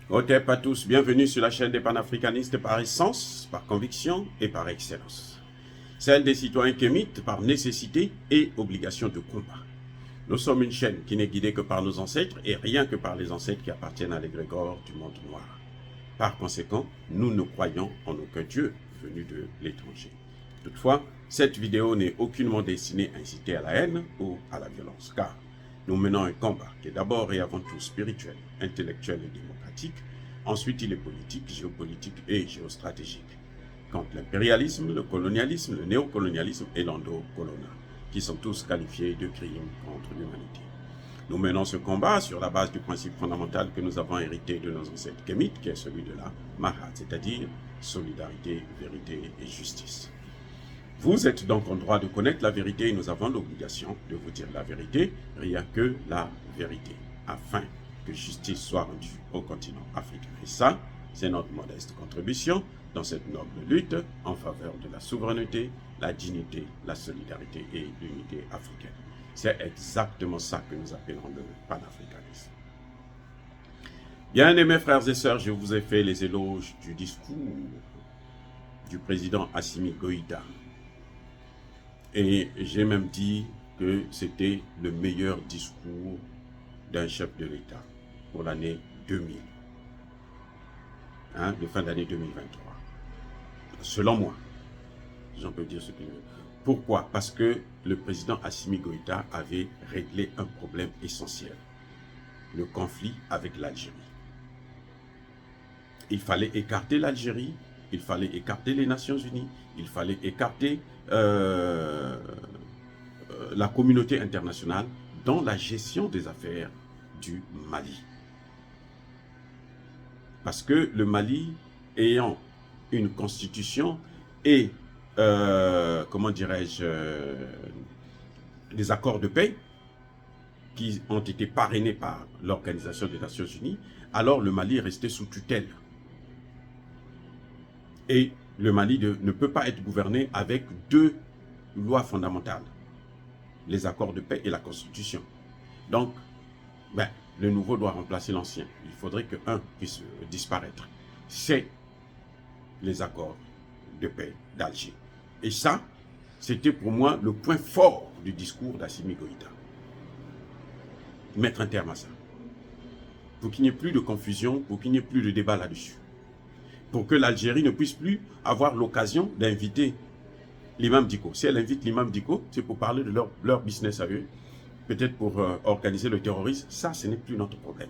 Hotep à tous, bienvenue sur la chaîne des panafricanistes par essence, par conviction et par excellence. Celle des citoyens kémites par nécessité et obligation de combat. Nous sommes une chaîne qui n'est guidée que par nos ancêtres et rien que par les ancêtres qui appartiennent à l'égrégore du monde noir. Par conséquent, nous ne croyons en aucun Dieu venu de l'étranger. Toutefois, cette vidéo n'est aucunement destinée à inciter à la haine ou à la violence, car nous menons un combat qui est d'abord et avant tout spirituel, intellectuel et démocratique. Ensuite, il est politique, géopolitique et géostratégique. Contre l'impérialisme, le colonialisme, le néocolonialisme et l'endocolonial, qui sont tous qualifiés de crimes contre l'humanité. Nous menons ce combat sur la base du principe fondamental que nous avons hérité de nos ancêtres kémites, qui est celui de la Mahat, c'est-à-dire solidarité, vérité et justice. Vous êtes donc en droit de connaître la vérité et nous avons l'obligation de vous dire la vérité, rien que la vérité, afin que justice soit rendue au continent africain. Et ça, c'est notre modeste contribution dans cette noble lutte en faveur de la souveraineté, la dignité, la solidarité et l'unité africaine. C'est exactement ça que nous appelons le panafricanisme. Bien aimés frères et sœurs, je vous ai fait les éloges du discours du président Assimi Goïta. Et j'ai même dit que c'était le meilleur discours d'un chef de l'État pour l'année 2000, de fin d'année 2023. Selon moi, j'en peux dire ce que je veux. Pourquoi? Parce que le président Assimi Goïta avait réglé un problème essentiel, le conflit avec l'Algérie. Il fallait écarter l'Algérie, il fallait écarter les Nations Unies, il fallait écarter la communauté internationale dans la gestion des affaires du Mali. Parce que le Mali, ayant une constitution et, comment dirais-je, des accords de paix qui ont été parrainés par l'Organisation des Nations Unies, alors le Mali est resté sous tutelle. Et le Mali ne peut pas être gouverné avec deux lois fondamentales, les accords de paix et la Constitution. Donc, le nouveau doit remplacer l'ancien. Il faudrait qu'un puisse disparaître. C'est les accords de paix d'Alger. Et ça, c'était pour moi le point fort du discours d'Assimi Goïta. Mettre un terme à ça. Pour qu'il n'y ait plus de confusion, pour qu'il n'y ait plus de débat là-dessus. Pour que l'Algérie ne puisse plus avoir l'occasion d'inviter l'imam Dicko. Si elle invite l'imam Dicko, c'est pour parler de leur business à eux, peut-être pour organiser le terrorisme. Ça, ce n'est plus notre problème.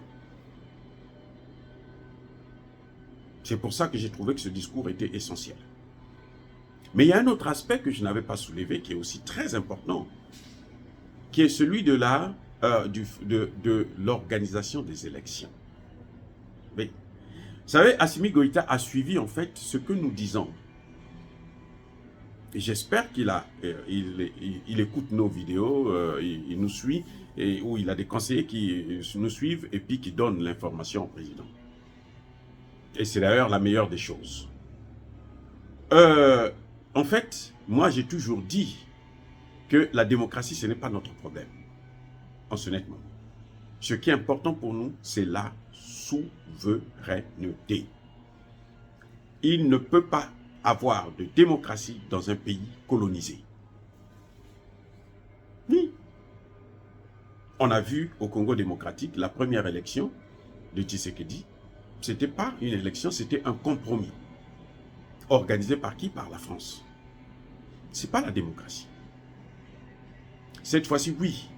C'est pour ça que j'ai trouvé que ce discours était essentiel. Mais il y a un autre aspect que je n'avais pas soulevé, qui est aussi très important, qui est celui de l'organisation des élections. Mais, vous savez, Assimi Goïta a suivi en fait ce que nous disons. Et j'espère qu'il écoute nos vidéos, il nous suit, ou il a des conseillers qui nous suivent et puis qui donnent l'information au président. Et c'est d'ailleurs la meilleure des choses. En fait, moi j'ai toujours dit que la démocratie, ce n'est pas notre problème. Honnêtement. Ce qui est important pour nous, c'est la souveraineté. Il ne peut pas avoir de démocratie dans un pays colonisé. Oui. On a vu au Congo démocratique, la première élection de Tshisekedi, ce n'était pas une élection, c'était un compromis. Organisé par qui? Par la France. Ce n'est pas la démocratie. Cette fois-ci, oui,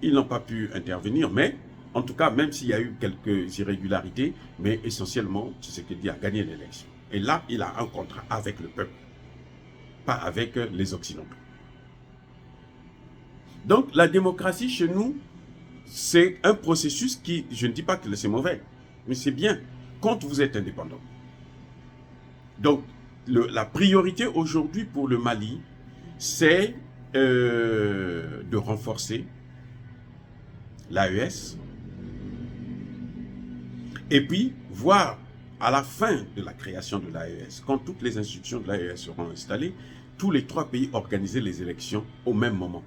ils n'ont pas pu intervenir, mais en tout cas, même s'il y a eu quelques irrégularités, mais essentiellement, Tshisekedi a gagné l'élection. Et là, il a un contrat avec le peuple, pas avec les Occidentaux. Donc, la démocratie chez nous, c'est un processus qui, je ne dis pas que c'est mauvais, mais c'est bien quand vous êtes indépendant. Donc, la priorité aujourd'hui pour le Mali, c'est de renforcer l'AES et puis voir à la fin de la création de l'AES, quand toutes les institutions de l'AES seront installées, tous les 3 pays organiser les élections au même moment.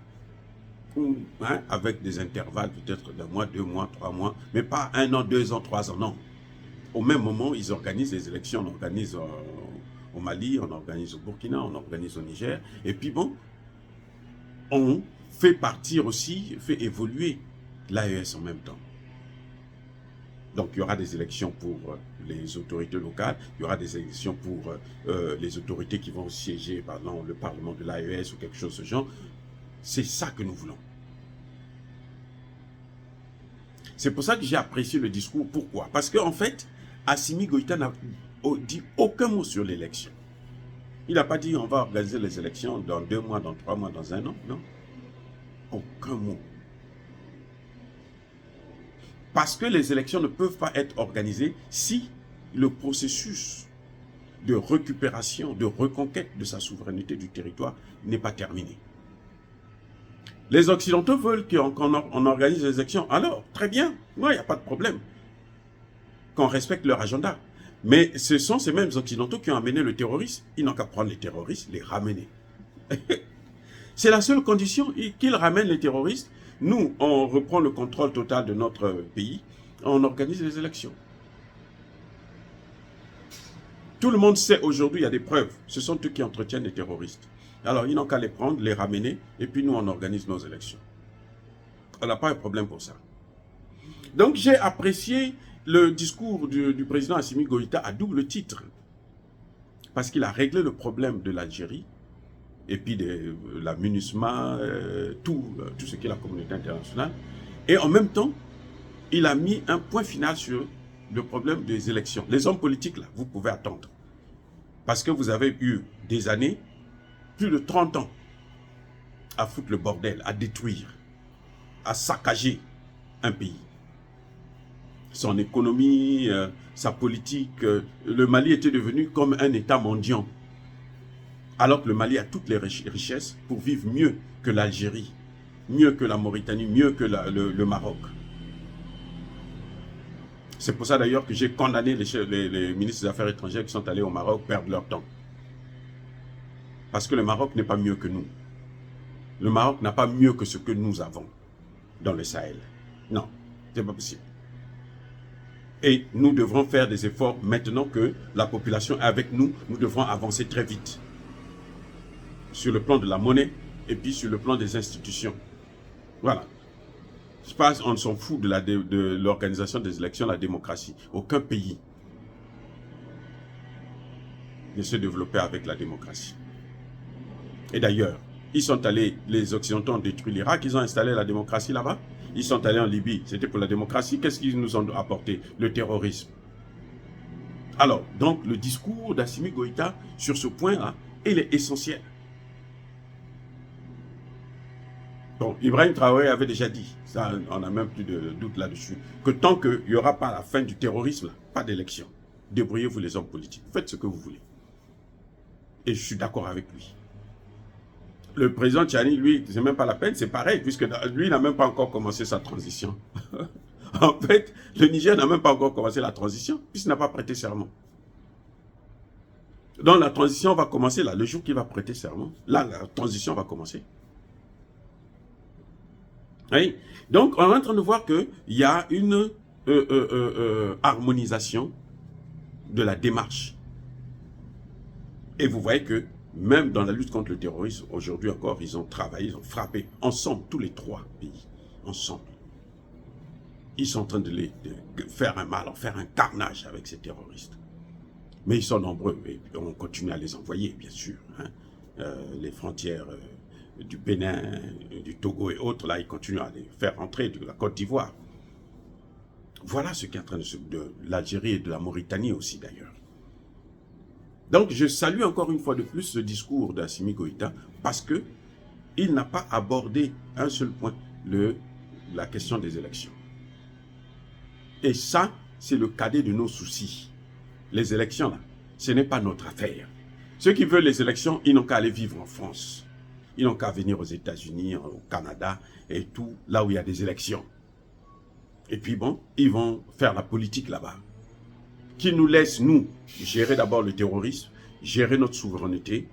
Avec des intervalles peut-être d'1 mois, 2 mois, 3 mois, mais pas 1 an, 2 ans, 3 ans, non. au même moment, ils organisent les élections. On organise au Mali, on organise au Burkina, on organise au Niger. Et puis bon, on fait partir aussi, fait évoluer l'AES en même temps. Donc il y aura des élections pour les autorités locales, il y aura des élections pour les autorités qui vont siéger par exemple le Parlement de l'AES ou quelque chose de ce genre. C'est ça que nous voulons. C'est pour ça que j'ai apprécié le discours. Pourquoi? Parce qu'en fait, Assimi Goïta n'a dit aucun mot sur l'élection. Il n'a pas dit on va organiser les élections dans 2 mois, dans 3 mois, dans 1 an. Non. Aucun mot. Parce que les élections ne peuvent pas être organisées si le processus de récupération, de reconquête de sa souveraineté du territoire n'est pas terminé. Les Occidentaux veulent qu'on organise les élections. Alors, très bien, moi, il n'y a pas de problème. Qu'on respecte leur agenda. Mais ce sont ces mêmes Occidentaux qui ont amené le terrorisme. Ils n'ont qu'à prendre les terroristes, les ramener. C'est la seule condition qu'ils ramènent les terroristes. Nous, on reprend le contrôle total de notre pays. On organise les élections. Tout le monde sait aujourd'hui, il y a des preuves. Ce sont eux qui entretiennent les terroristes. Alors, ils n'ont qu'à les prendre, les ramener, et puis nous, on organise nos élections. On n'a pas un problème pour ça. Donc, j'ai apprécié le discours du président Assimi Goïta à double titre. Parce qu'il a réglé le problème de l'Algérie, et puis de la MINUSMA, tout ce qui est la communauté internationale. Et en même temps, il a mis un point final sur le problème des élections. Les hommes politiques, là, vous pouvez attendre. Parce que vous avez eu des années, plus de 30 ans, à foutre le bordel, à détruire, à saccager un pays. Son économie, sa politique. Le Mali était devenu comme un État mendiant. Alors que le Mali a toutes les richesses pour vivre mieux que l'Algérie, mieux que la Mauritanie, mieux que le Maroc. C'est pour ça d'ailleurs que j'ai condamné les ministres des Affaires étrangères qui sont allés au Maroc perdre leur temps. Parce que le Maroc n'est pas mieux que nous. Le Maroc n'a pas mieux que ce que nous avons dans le Sahel. Non, c'est pas possible. Et nous devrons faire des efforts maintenant que la population est avec nous. Nous devrons avancer très vite. Sur le plan de la monnaie et puis sur le plan des institutions. Voilà. On s'en fout de l'organisation des élections, la démocratie. Aucun pays ne se développait avec la démocratie. Et d'ailleurs, ils sont allés, les Occidentaux ont détruit l'Irak, ils ont installé la démocratie là-bas. Ils sont allés en Libye, c'était pour la démocratie. Qu'est-ce qu'ils nous ont apporté? Le terrorisme. Alors, donc, le discours d'Assimi Goïta sur ce point-là, il est essentiel. Bon, Ibrahim Traoré avait déjà dit, ça, on n'a même plus de doute là-dessus, que tant qu'il n'y aura pas la fin du terrorisme, pas d'élection. Débrouillez-vous les hommes politiques, faites ce que vous voulez. Et je suis d'accord avec lui. Le président Tchani, lui, c'est même pas la peine, c'est pareil, puisque lui n'a même pas encore commencé sa transition. En fait, le Niger n'a même pas encore commencé la transition, puisqu'il n'a pas prêté serment. Donc la transition va commencer là, le jour qu'il va prêter serment. Là, la transition va commencer. Oui. Donc, on est en train de voir qu'il y a une harmonisation de la démarche. Et vous voyez que même dans la lutte contre le terrorisme, aujourd'hui encore, ils ont travaillé, ils ont frappé ensemble, tous les 3 pays, ensemble. Ils sont en train de faire un mal, faire un carnage avec ces terroristes. Mais ils sont nombreux et on continue à les envoyer, bien sûr. Hein. Les frontières du Bénin, du Togo et autres, là, ils continuent à les faire entrer de la Côte d'Ivoire. Voilà ce qui est en train de l'Algérie et de la Mauritanie aussi, d'ailleurs. Donc, je salue encore une fois de plus le discours d'Assimi Goïta parce qu'il n'a pas abordé un seul point, la question des élections. Et ça, c'est le cadet de nos soucis. Les élections, là, ce n'est pas notre affaire. Ceux qui veulent les élections, ils n'ont qu'à aller vivre en France. Ils n'ont qu'à venir aux États-Unis, au Canada et tout, là où il y a des élections. Et puis bon, ils vont faire la politique là-bas. Qu'ils nous laissent, nous, gérer d'abord le terrorisme, gérer notre souveraineté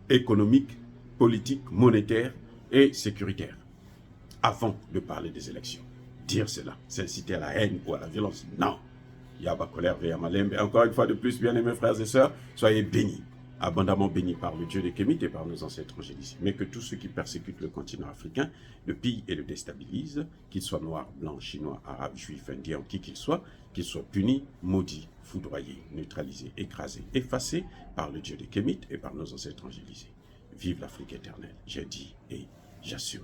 économique, politique, monétaire et sécuritaire, avant de parler des élections. Dire cela, c'est inciter à la haine ou à la violence. Non, Yaba Colère Malembe. Encore une fois de plus, bien aimés frères et sœurs, soyez bénis, abondamment bénis par le Dieu des Kémites et par nos ancêtres angéliques. Mais que tous ceux qui persécutent le continent africain le pillent et le déstabilisent, qu'ils soient noirs, blancs, chinois, arabes, juifs, indiens, qui qu'ils soient punis, maudits, foudroyés, neutralisés, écrasés, effacés par le Dieu des Kémites et par nos ancêtres angélisés. Vive l'Afrique éternelle, j'ai dit et j'assume.